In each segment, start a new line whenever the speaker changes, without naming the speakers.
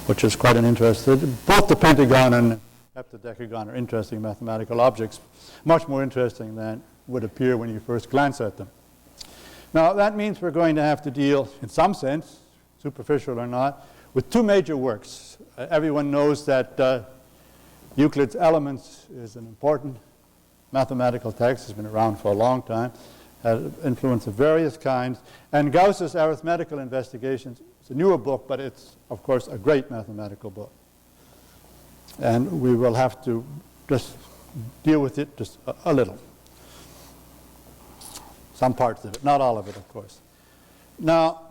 which is quite an interest. Both the pentagon and heptadecagon are interesting mathematical objects, much more interesting than would appear when you first glance at them. Now, that means we're going to have to deal, in some sense, superficial or not, with two major works. Everyone knows that Euclid's Elements is an important mathematical text. It's been around for a long time, had influence of various kinds. And Gauss's Arithmetical Investigations is a newer book, but it's, of course, a great mathematical book. And we will have to just deal with it just a little. Some parts of it, not all of it, of course. Now,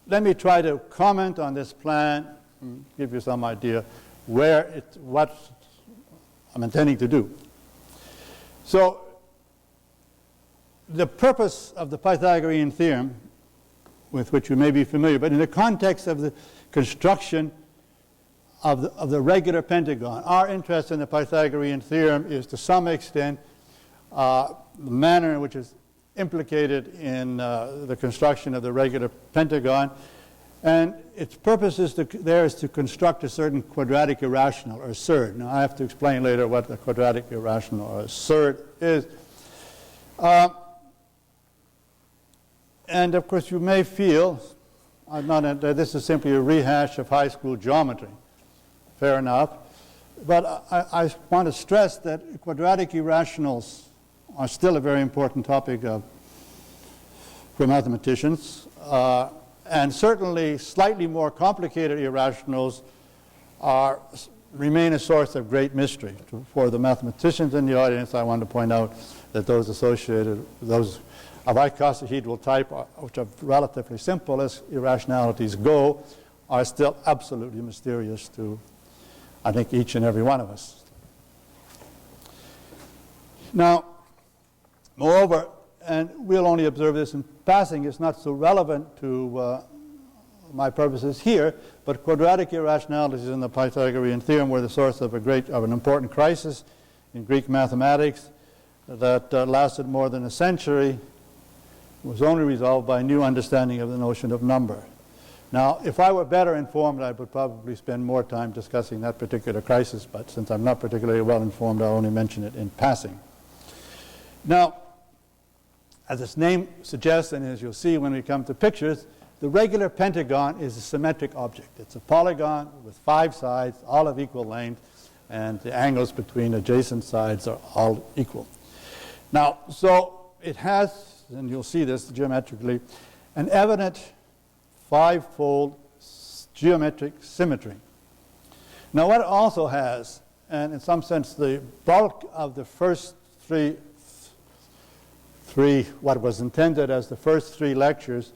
let me try to comment on this plan and give you some idea what I'm intending to do. So, the purpose of the Pythagorean theorem, with which you may be familiar, but in the context of the construction of the regular pentagon, our interest in the Pythagorean theorem is to some extent the manner in which it's implicated in the construction of the regular pentagon. And its purpose is to construct a certain quadratic irrational, or surd. Now, I have to explain later what the quadratic irrational, or surd, is. And, of course, you may feel that this is simply a rehash of high school geometry. Fair enough. But I want to stress that quadratic irrationals are still a very important topic for mathematicians. And certainly slightly more complicated irrationals remain a source of great mystery. For the mathematicians in the audience, I want to point out that those associated, those of icosahedral type, which are relatively simple as irrationalities go, are still absolutely mysterious to, I think, each and every one of us. Now, moreover, and we'll only observe this in passing, it's not so relevant to my purposes here, but quadratic irrationalities in the Pythagorean theorem were the source of an important crisis in Greek mathematics that lasted more than a century. It was only resolved by a new understanding of the notion of number. Now, if I were better informed, I would probably spend more time discussing that particular crisis, but since I'm not particularly well informed, I'll only mention it in passing. Now, as its name suggests, and as you'll see when we come to pictures, the regular pentagon is a symmetric object. It's a polygon with 5 sides, all of equal length, and the angles between adjacent sides are all equal. Now, so it has, and you'll see this geometrically, an evident 5-fold geometric symmetry. Now, what it also has, and in some sense the bulk of the first three, what was intended as the first 3 lectures,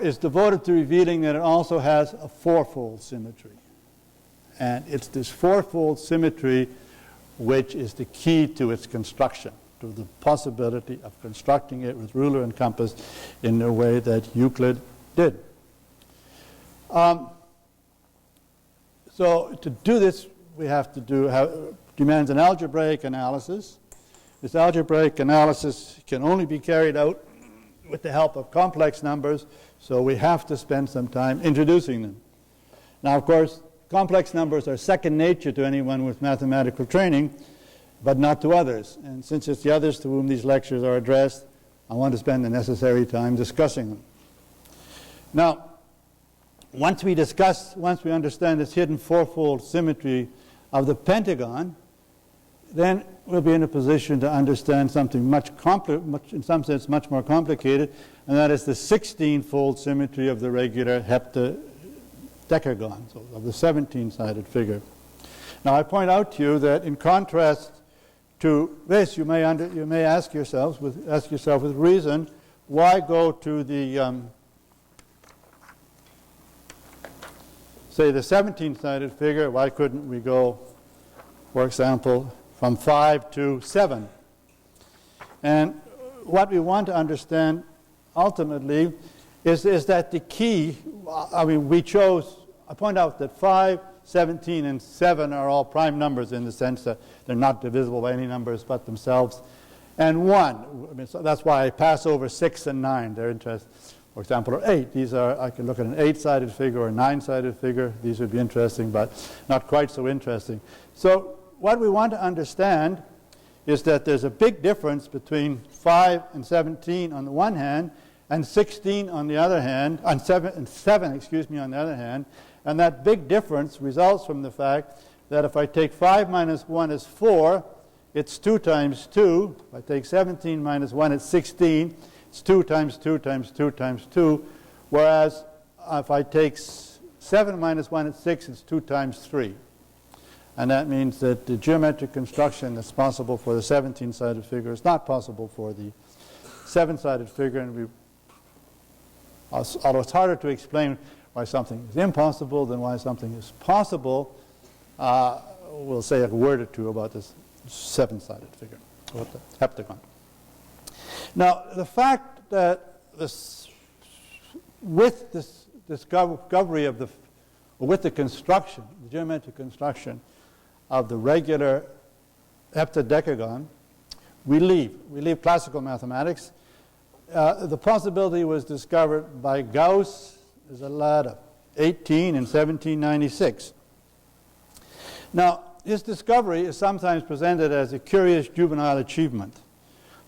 is devoted to revealing that it also has a 4-fold symmetry. And it's this 4-fold symmetry which is the key to its construction, to the possibility of constructing it with ruler and compass in the way that Euclid did. So to do this, we have to demands an algebraic analysis. This algebraic analysis can only be carried out with the help of complex numbers, so we have to spend some time introducing them. Now, of course, complex numbers are second nature to anyone with mathematical training, but not to others. And since it's the others to whom these lectures are addressed, I want to spend the necessary time discussing them. Now, once we understand this hidden 4-fold symmetry of the pentagon, then we'll be in a position to understand something in some sense much more complicated, and that is the 16-fold symmetry of the regular heptadecagon, so of the 17-sided figure. Now, I point out to you that in contrast to this, you may ask yourself with reason, why go to the say the 17-sided figure? Why couldn't we go, for example, from 5 to 7? And what we want to understand ultimately is that the key, I point out that 5, 17, and 7 are all prime numbers in the sense that they're not divisible by any numbers but themselves. And 1, so that's why I pass over 6 and 9. They're interesting. for example, or 8. These are, I can look at an 8-sided figure or a 9-sided figure. These would be interesting, but not quite so interesting. So what we want to understand is that there's a big difference between 5 and 17 on the one hand, and 16 on the other hand, and 7, excuse me, on the other hand. And that big difference results from the fact that if I take 5 minus 1 is 4, it's 2 times 2. If I take 17 minus 1, it's 16. It's 2 times 2 times 2 times 2. Whereas if I take 7 minus 1, it's 6. It's 2 times 3. And that means that the geometric construction that's possible for the 17-sided figure is not possible for the 7-sided figure. And although it's harder to explain why something is impossible than why something is possible, we'll say a word or two about this 7-sided figure, about the heptagon. Now, the fact that with this discovery of with the construction, the geometric construction of the regular heptadecagon, we leave classical mathematics. The possibility was discovered by Gauss as a lad of 18 in 1796. Now, his discovery is sometimes presented as a curious juvenile achievement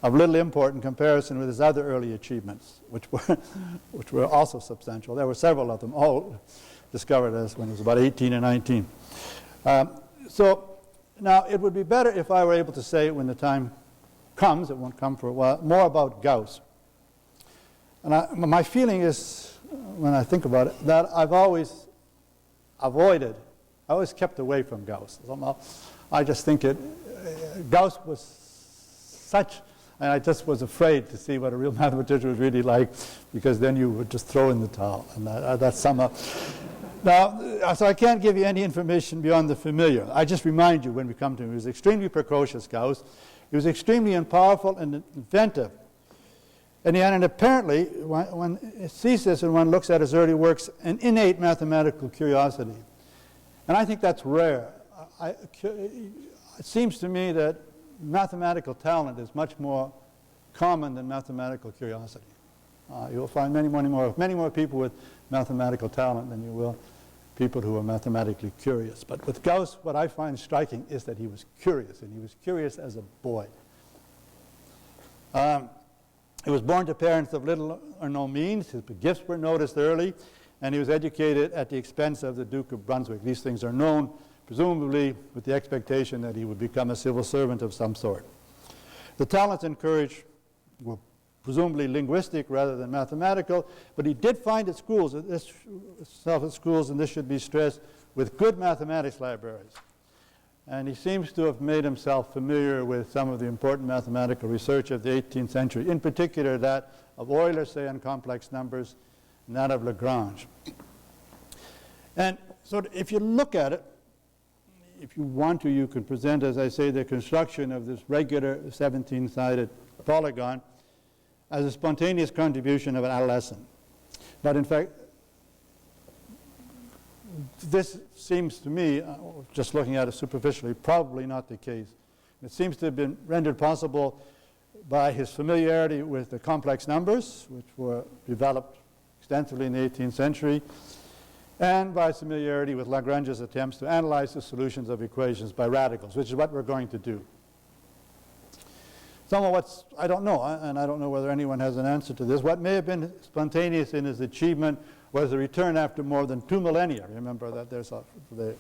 of little import in comparison with his other early achievements, which were also substantial. There were several of them, all discovered as when he was about 18 or 19. So now it would be better if I were able to say when the time comes, it won't come for a while, more about Gauss. And my feeling is, when I think about it, that I've always kept away from Gauss. Somehow, I just think Gauss was such, and I just was afraid to see what a real mathematician was really like, because then you would just throw in the towel, and that's somehow. Now, so I can't give you any information beyond the familiar. I just remind you when we come to him, he was extremely precocious, Gauss. He was extremely powerful and inventive. And he had apparently, when it sees this and one looks at his early works, an innate mathematical curiosity. And I think that's rare. It seems to me that mathematical talent is much more common than mathematical curiosity. You'll find many more people with mathematical talent than you will people who are mathematically curious. But with Gauss, what I find striking is that he was curious, and he was curious as a boy. He was born to parents of little or no means. His gifts were noticed early, and he was educated at the expense of the Duke of Brunswick. These things are known, presumably with the expectation that he would become a civil servant of some sort. The talents encouraged were presumably linguistic rather than mathematical, but he did find at schools, and this should be stressed, with good mathematics libraries. And he seems to have made himself familiar with some of the important mathematical research of the 18th century, in particular that of Euler, say, on complex numbers, and that of Lagrange. And so if you look at it, if you want to, you can present, as I say, the construction of this regular 17-sided polygon as a spontaneous contribution of an adolescent. But in fact, this seems to me, just looking at it superficially, probably not the case. It seems to have been rendered possible by his familiarity with the complex numbers, which were developed extensively in the 18th century, and by familiarity with Lagrange's attempts to analyze the solutions of equations by radicals, which is what we're going to do. Some of what's, I don't know, and I don't know whether anyone has an answer to this. What may have been spontaneous in his achievement was the return after more than 2 millennia. Remember that the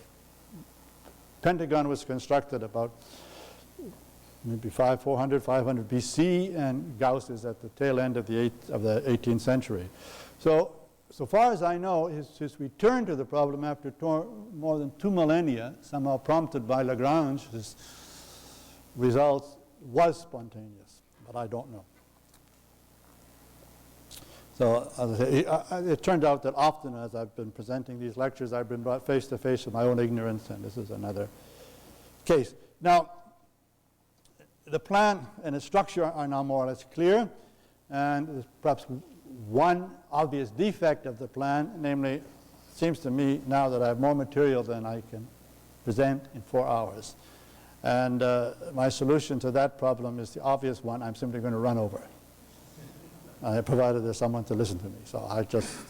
Pentagon was constructed about maybe 500 BC, and Gauss is at the tail end of the 18th century. So far as I know, his return to the problem after more than 2 millennia, somehow prompted by Lagrange's results, was spontaneous, but I don't know. So as I say, it turned out that often as I've been presenting these lectures, I've been brought face to face with my own ignorance, and this is another case. Now, the plan and its structure are now more or less clear, and there's perhaps one obvious defect of the plan, namely, it seems to me now that I have more material than I can present in 4 hours. And my solution to that problem is the obvious one: I'm simply going to run over it. provided there's someone to listen to me. So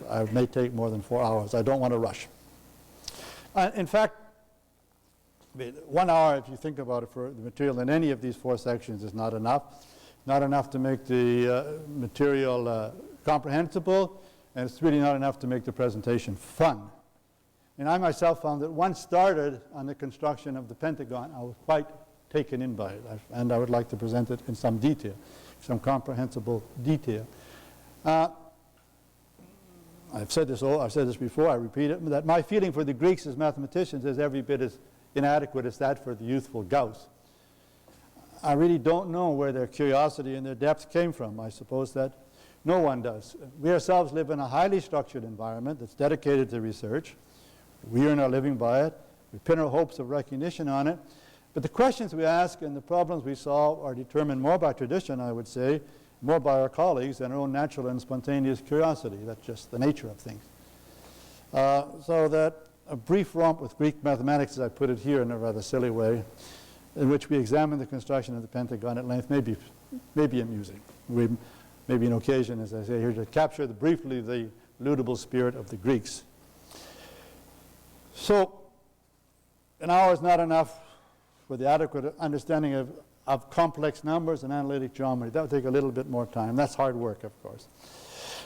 I may take more than 4 hours. I don't want to rush. In fact, 1 hour, if you think about it, for the material in any of these 4 sections is not enough. Not enough to make the material comprehensible, and it's really not enough to make the presentation fun. And I myself found that once started on the construction of the Pentagon, I was quite taken in by it, and I would like to present it in some detail, some comprehensible detail. I've said this before, I repeat it, that my feeling for the Greeks as mathematicians is every bit as inadequate as that for the youthful Gauss. I really don't know where their curiosity and their depth came from. I suppose that no one does. We ourselves live in a highly structured environment that's dedicated to research. We earn our living by it. We pin our hopes of recognition on it. But the questions we ask and the problems we solve are determined more by tradition, I would say, more by our colleagues than our own natural and spontaneous curiosity. That's just the nature of things. So that a brief romp with Greek mathematics, as I put it here in a rather silly way, in which we examine the construction of the Pentagon at length, may be amusing. Maybe an occasion, as I say here, to capture briefly the laudable spirit of the Greeks. So, an hour is not enough for the adequate understanding of complex numbers and analytic geometry. That would take a little bit more time. That's hard work, of course.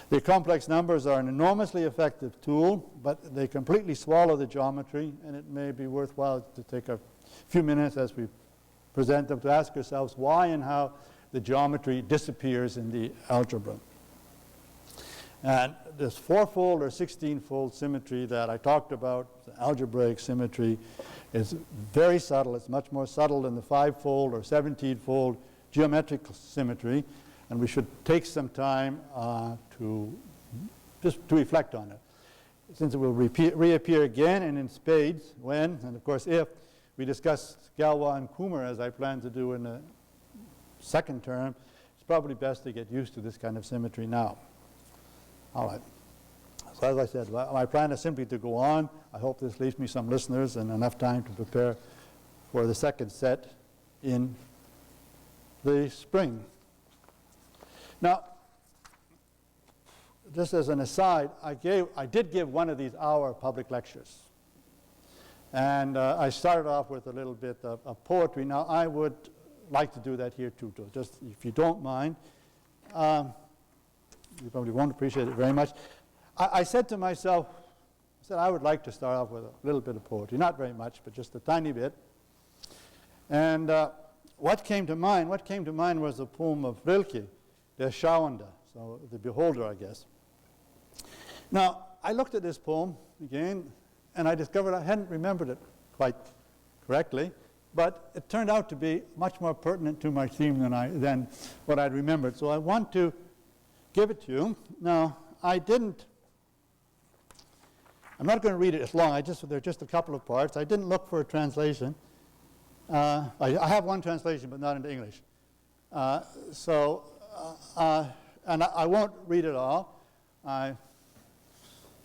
The complex numbers are an enormously effective tool, but they completely swallow the geometry, and it may be worthwhile to take a few minutes as we present them to ask ourselves why and how the geometry disappears in the algebra. And this 4-fold or 16-fold symmetry that I talked about, the algebraic symmetry, is very subtle. It's much more subtle than the 5-fold or 17-fold geometric symmetry, and we should take some time to reflect on it. Since it will reappear again and in spades when, and of course if, we discuss Galois and Kummer, as I plan to do in the second term, it's probably best to get used to this kind of symmetry now. All right. So as I said, my plan is simply to go on. I hope this leaves me some listeners and enough time to prepare for the second set in the spring. Now, just as an aside, I did give one of these hour public lectures. And I started off with a little bit of poetry. Now, I would like to do that here too, just if you don't mind. You probably won't appreciate it very much. I said to myself, I would like to start off with a little bit of poetry. Not very much, but just a tiny bit. And what came to mind? What came to mind was a poem of Rilke, Der Schauende, so the beholder, I guess. Now, I looked at this poem again, and I discovered I hadn't remembered it quite correctly, but it turned out to be much more pertinent to my theme than what I'd remembered. So I want to give it to you. Now, I'm not going to read it as long. There are just a couple of parts. I didn't look for a translation. I have one translation, but not into English. And I won't read it all. I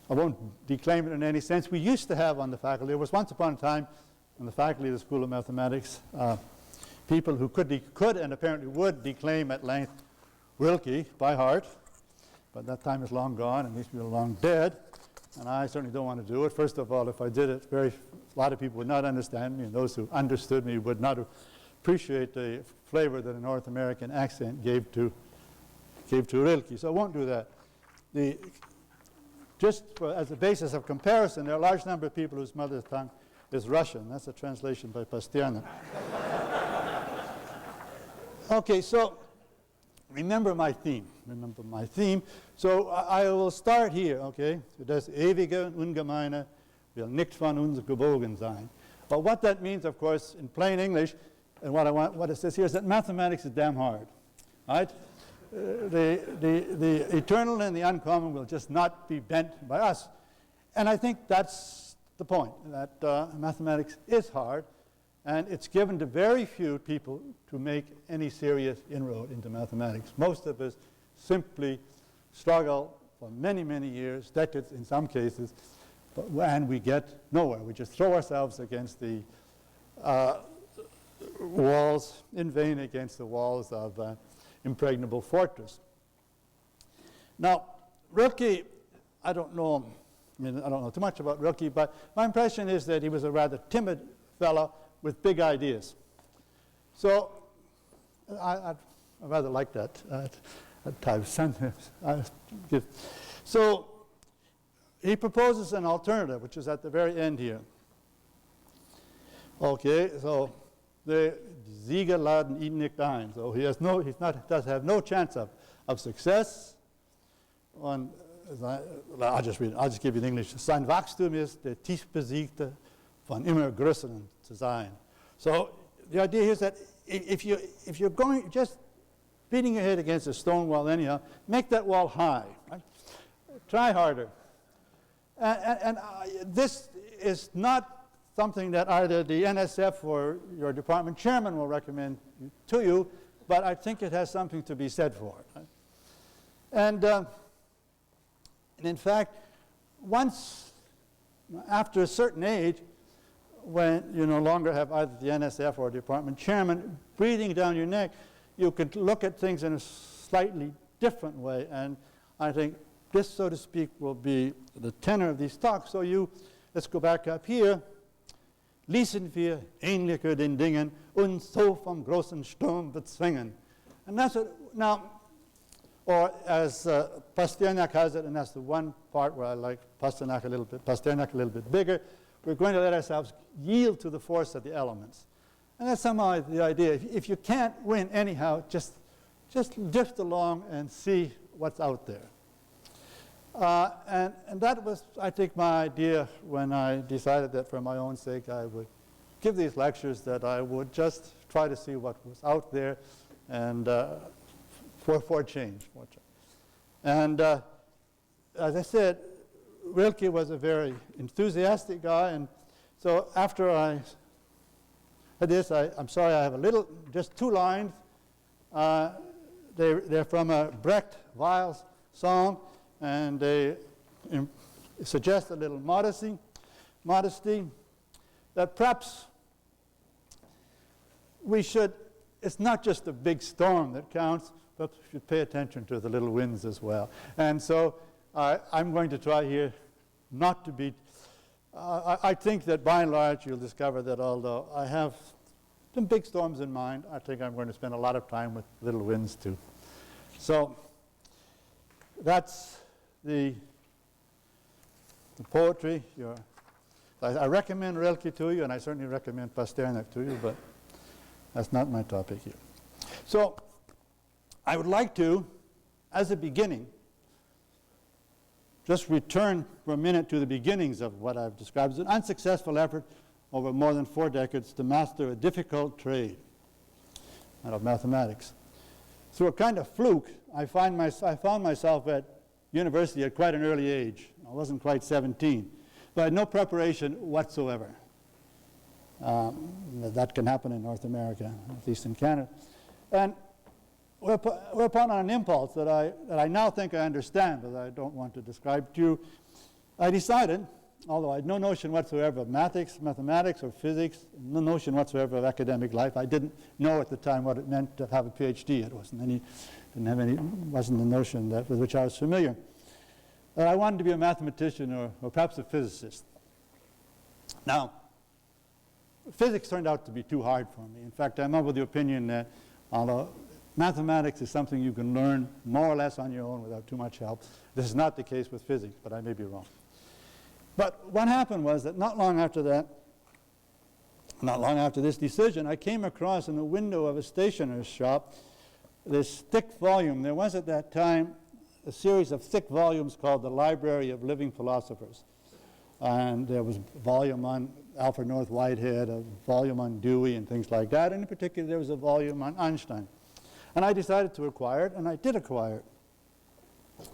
won't declaim it in any sense. We used to have on the faculty, there was once upon a time on the faculty of the School of Mathematics, people who could and apparently would declaim at length Rilke by heart, but that time is long gone, and these people are long dead, and I certainly don't want to do it. First of all, if I did it, a lot of people would not understand me, and those who understood me would not appreciate the flavor that a North American accent gave to Rilke, so I won't do that. As a basis of comparison, there are a large number of people whose mother tongue is Russian. That's a translation by Pasternak. Okay, so remember my theme. So I will start here, okay? Das ewige Ungemeine will nicht von uns gebogen sein. But what that means, of course, in plain English, and what it says here is that mathematics is damn hard, right? The eternal and the uncommon will just not be bent by us. And I think that's the point, that mathematics is hard, and it's given to very few people to make any serious inroad into mathematics. Most of us simply struggle for many, many years, decades in some cases, and we get nowhere. We just throw ourselves against the walls, in vain against the walls of impregnable fortress. Now, Rilke, I don't know too much about Rilke, but my impression is that he was a rather timid fellow with big ideas. So I rather like that type of sentence. So he proposes an alternative, which is at the very end here. Okay, so the Sieger laden ihn nicht ein. So he does have no chance of success. On, I'll just read it. I'll just give you the English. Sein Wachstum ist der Tiefbesiegte von immer größeren zu sein. So the idea here is that if you're going just beating your head against a stone wall anyhow, make that wall high. Right? Try harder. And this is not something that either the NSF or your department chairman will recommend to you, but I think it has something to be said for it. Right? And in fact, once, after a certain age, when you no longer have either the NSF or department chairman breathing down your neck, you can look at things in a slightly different way. And I think this, so to speak, will be the tenor of these talks. So let's go back up here. Ließen wir ähnliche den Dingen uns so vom großen Sturm bezwingen. And that's it. Now, or as Pasternak has it, and that's the one part where I like Pasternak a little bit bigger, we're going to let ourselves yield to the force of the elements. And that's somehow the idea. If you can't win anyhow, just drift along and see what's out there. And that was, I think, my idea when I decided that for my own sake I would give these lectures, that I would just try to see what was out there and for change. And as I said, Rilke was a very enthusiastic guy, and so after I had this, I'm sorry, I have just 2 lines. They're from a Brecht Weill song, and they suggest a little modesty, that perhaps it's not just the big storm that counts, but we should pay attention to the little winds as well. And so I'm going to try here not to be, I think that by and large you'll discover that although I have some big storms in mind, I think I'm going to spend a lot of time with little winds too. So that's the poetry. I recommend Rilke to you, and I certainly recommend Pasternak to you, but that's not my topic here. So I would like to, as a beginning, just return for a minute to the beginnings of what I've described as an unsuccessful effort over more than 4 decades to master a difficult trade, that of mathematics. Through a kind of fluke, I found myself at university at quite an early age. I wasn't quite 17, but I had no preparation whatsoever. That can happen in North America, at least in Canada. And whereupon, on an impulse that I now think I understand, but I don't want to describe to you, I decided, although I had no notion whatsoever of mathematics or physics, no notion whatsoever of academic life. I didn't know at the time what it meant to have a PhD. It wasn't the notion with which I was familiar. I wanted to be a mathematician or perhaps a physicist. Now, physics turned out to be too hard for me. In fact, I'm of the opinion that although mathematics is something you can learn more or less on your own without too much help, this is not the case with physics, but I may be wrong. But what happened was that not long after this decision, I came across in the window of a stationer's shop this thick volume. There was at that time a series of thick volumes called the Library of Living Philosophers. And there was a volume on Alfred North Whitehead, a volume on Dewey and things like that, and in particular there was a volume on Einstein. And I decided to acquire it, and I did acquire it.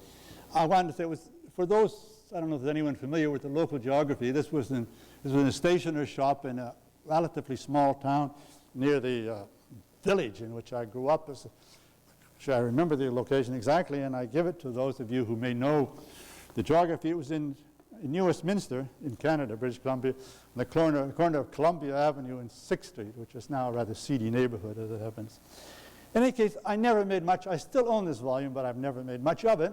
I wanted to say it was, for those, I don't know if there's anyone familiar with the local geography, this was in a stationer's shop in a relatively small town near the village in which I grew up. I remember the location exactly, and I give it to those of you who may know the geography. It was in New Westminster in Canada, British Columbia, on the corner of Columbia Avenue and 6th Street, which is now a rather seedy neighborhood as it happens. In any case, I never made much. I still own this volume, but I've never made much of it.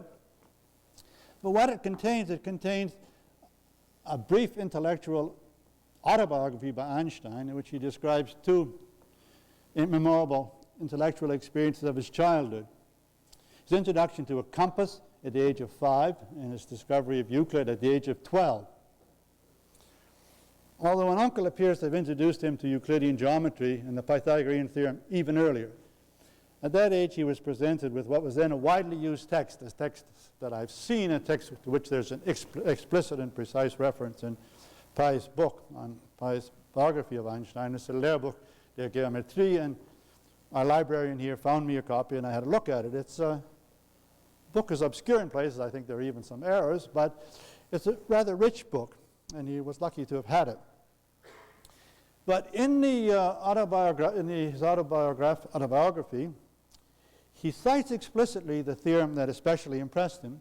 But what it contains a brief intellectual autobiography by Einstein in which he describes two memorable intellectual experiences of his childhood. His introduction to a compass at the age of 5 and his discovery of Euclid at the age of 12. Although an uncle appears to have introduced him to Euclidean geometry and the Pythagorean theorem even earlier, at that age he was presented with what was then a widely used text, a text that I've seen, a text to which there's an explicit and precise reference in Pye's book on Pye's biography of Einstein. It's a Lehrbuch der Geometrie, and our librarian here found me a copy and I had a look at it. It's book is obscure in places. I think there are even some errors, but it's a rather rich book, and he was lucky to have had it. But in his autobiography, he cites explicitly the theorem that especially impressed him.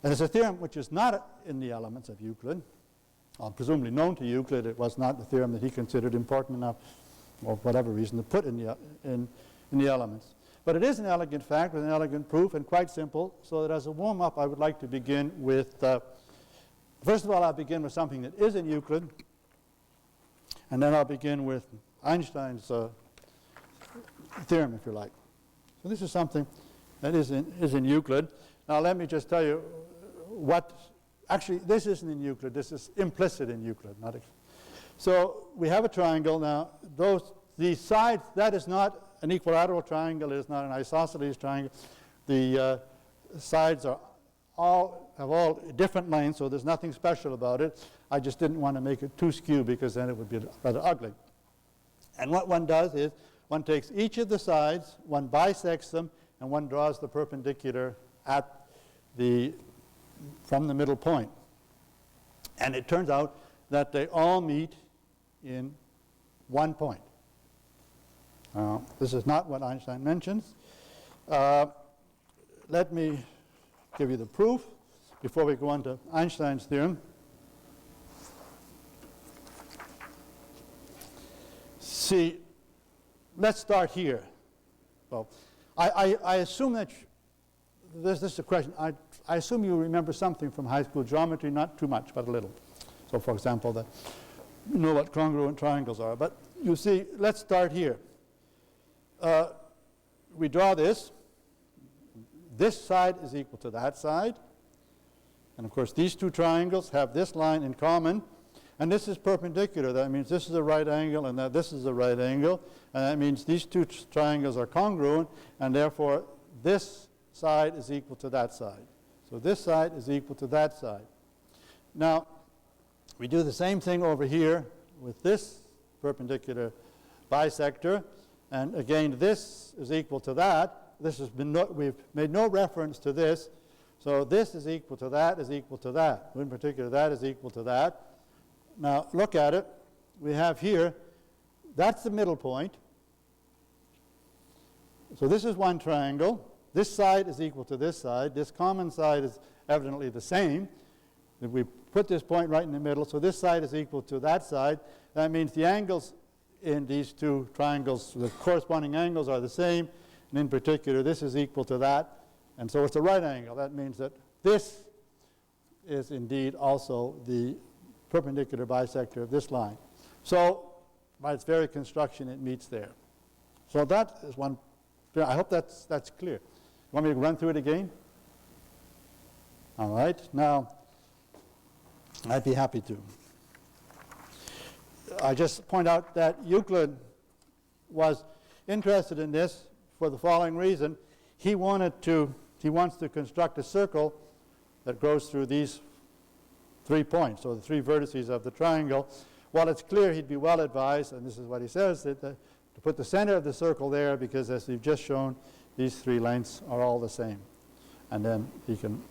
And it's a theorem which is not in the elements of Euclid, presumably known to Euclid. It was not the theorem that he considered important enough, or for whatever reason, to put in the elements. But it is an elegant fact with an elegant proof and quite simple, so that as a warm-up I would like to begin with, first of all I'll begin with something that is in Euclid, and then I'll begin with Einstein's theorem, if you like. So this is something that is in Euclid. Now let me just tell you what, actually this isn't in Euclid, this is implicit in Euclid. So we have a triangle. Now these sides, that is not an equilateral triangle, it is not an isosceles triangle. The sides have all different lengths, so there's nothing special about it. I just didn't want to make it too skewed because then it would be rather ugly. And what one does is one takes each of the sides, one bisects them, and one draws the perpendicular from the middle point. And it turns out that they all meet in one point. This is not what Einstein mentions. Let me give you the proof before we go on to Einstein's theorem. See, let's start here. Well, I assume that this is a question. I assume you remember something from high school geometry, not too much, but a little. So, for example, you know what congruent triangles are. But you see, let's start here. We draw this. This side is equal to that side. And of course, these two triangles have this line in common. And this is perpendicular. That means this is a right angle and that this is a right angle. And that means these two triangles are congruent, and therefore this side is equal to that side. So this side is equal to that side. Now, we do the same thing over here with this perpendicular bisector. And again, this is equal to that. We've made no reference to this. So this is equal to that is equal to that. In particular, that is equal to that. Now, look at it. We have here, that's the middle point. So this is one triangle. This side is equal to this side. This common side is evidently the same. If we put this point right in the middle, so this side is equal to that side. That means the angles in these two triangles, the corresponding angles are the same. And in particular, this is equal to that. And so it's a right angle. That means that this is indeed also the perpendicular bisector of this line. So by its very construction, it meets there. So that is one. I hope that's clear. You want me to run through it again? All right. Now, I'd be happy to. I just point out that Euclid was interested in this for the following reason. He wants to construct a circle that goes through these 3 points, or the 3 vertices of the triangle. While it's clear he'd be well advised, and this is what he says, that to put the center of the circle there, because as we've just shown, these 3 lengths are all the same. And then he can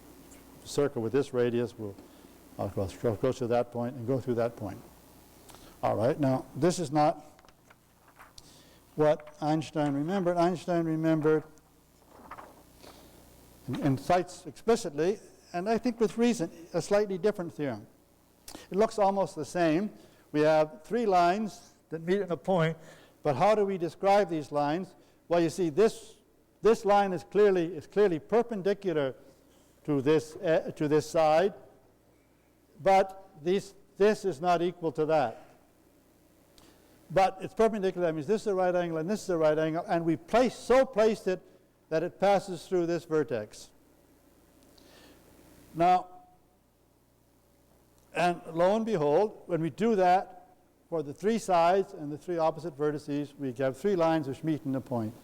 circle with this radius, I'll go to that point and go through that point. All right, now this is not what Einstein remembered. Einstein remembered and cites explicitly, and I think with reason, a slightly different theorem. It looks almost the same. We have 3 lines that meet at a point, but how do we describe these lines? Well, you see, this line is clearly perpendicular to this side, but this is not equal to that. But it's perpendicular. That means this is a right angle and this is a right angle, and we placed it that it passes through this vertex. Now, and lo and behold, when we do that for the three sides and the three opposite vertices, we have three lines which meet in a point.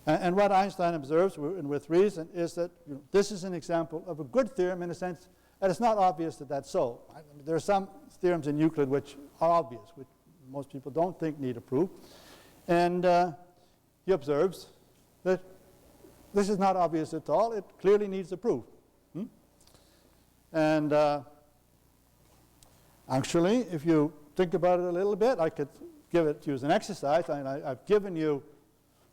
And what Einstein observes, and with reason, is that this is an example of a good theorem in a sense that it's not obvious that that's so. There are some theorems in Euclid which are obvious, which most people don't think need a proof. And he observes that this is not obvious at all. It clearly needs a proof. And actually, if you think about it a little bit, I could give it to you as an exercise. I've given you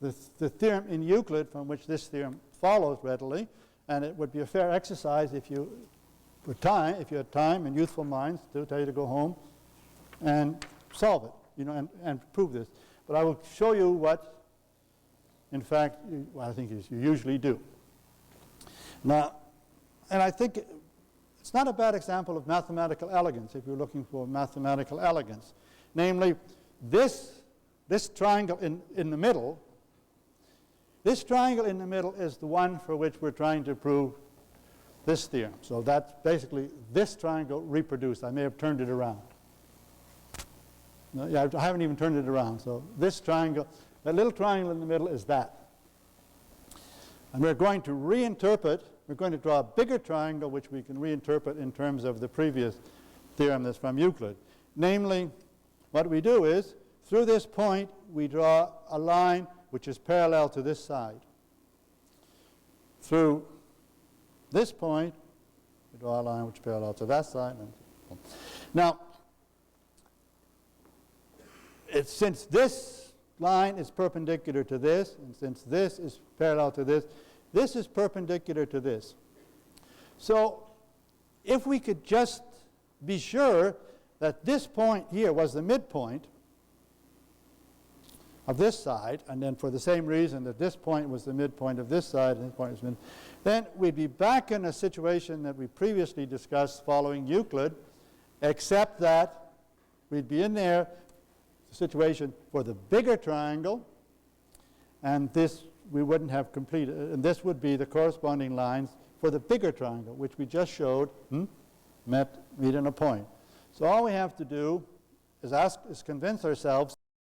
the theorem in Euclid from which this theorem follows readily, and it would be a fair exercise if you had time and youthful minds to tell you to go home and solve it, and prove this. But I will show you what, in fact, I think you usually do. Now, and I think it's not a bad example of mathematical elegance if you're looking for mathematical elegance. Namely, this triangle in the middle, this triangle in the middle is the one for which we're trying to prove this theorem. So that's basically this triangle reproduced. I may have turned it around. No, yeah, I haven't even turned it around. So this triangle, that little triangle in the middle is that. And we're going to reinterpret, we're going to draw a bigger triangle which we can reinterpret in terms of the previous theorem that's from Euclid. Namely, what we do is, through this point, we draw a line which is parallel to this side. Through this point, we draw a line which is parallel to that side. Now, since this line is perpendicular to this, and since this is parallel to this is perpendicular to this. So, if we could just be sure that this point here was the midpoint of this side, and then for the same reason that this point was the midpoint of this side, and this point was then we'd be back in a situation that we previously discussed following Euclid, except that we'd be in there, the situation for the bigger triangle, and this we wouldn't have completed, and this would be the corresponding lines for the bigger triangle, which we just showed meet in a point. So all we have to do is convince ourselves